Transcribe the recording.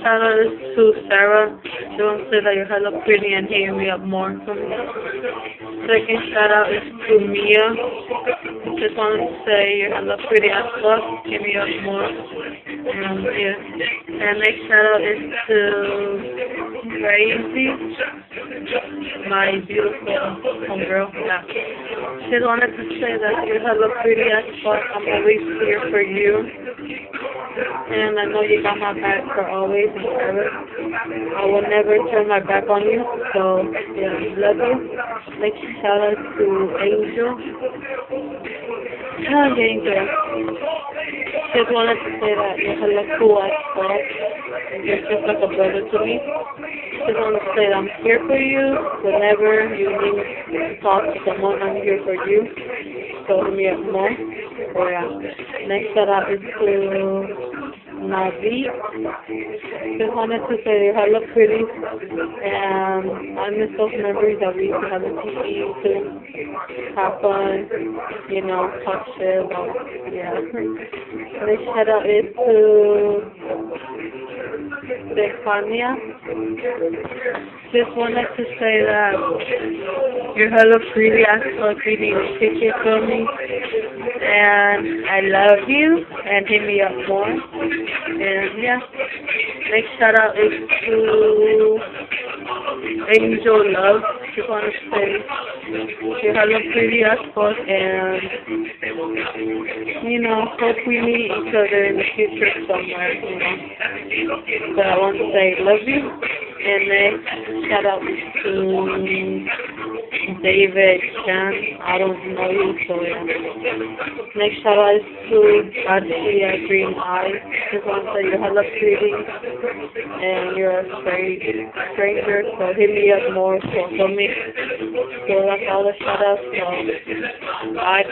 shout out is to Sarah. She wants to say that you're hella pretty and hitting me up more. Second shout out is to Mia. Just wanted to say you're hella pretty as fuck. Hit me up more. Yeah. And next shout out is to Crazy, my beautiful homegirl. Yeah. Just wanted to say that you're hella pretty as fuck. I'm always here for you. And I know you got my back for always and forever. I will never turn my back on you. So, yeah, love you. Next shout out to Angel. Hi, Angel. Just wanted to say that you're hella cool as fuck. You're just like a brother to me. Just wanted to say that I'm here for you. Whenever you need to talk to someone, I'm here for you. So hit me up more. Oh yeah. Next shout out is to Navi. Just wanted to say you're hella pretty, and I miss those memories that we used to have in TV to have fun, you know, talk shit about, yeah. Next shout out is to Stefania. Just wanted to say that you're hella pretty as fuck, eating a ticket for me, and I love you, and hit me up more. And yeah, next shout out is to Angel Love. Just want to say you're hella pretty as fuck, and you know, hope we meet each other in the future somewhere, you know. So I want to say love you. And next shout out to David Chan. I don't know you, so yeah. Next shout out is to Garcia Green Eye. Just want to say you're hella pretty and you're a stranger, so hit me up more, so me. So that's all the shout outs. So bye.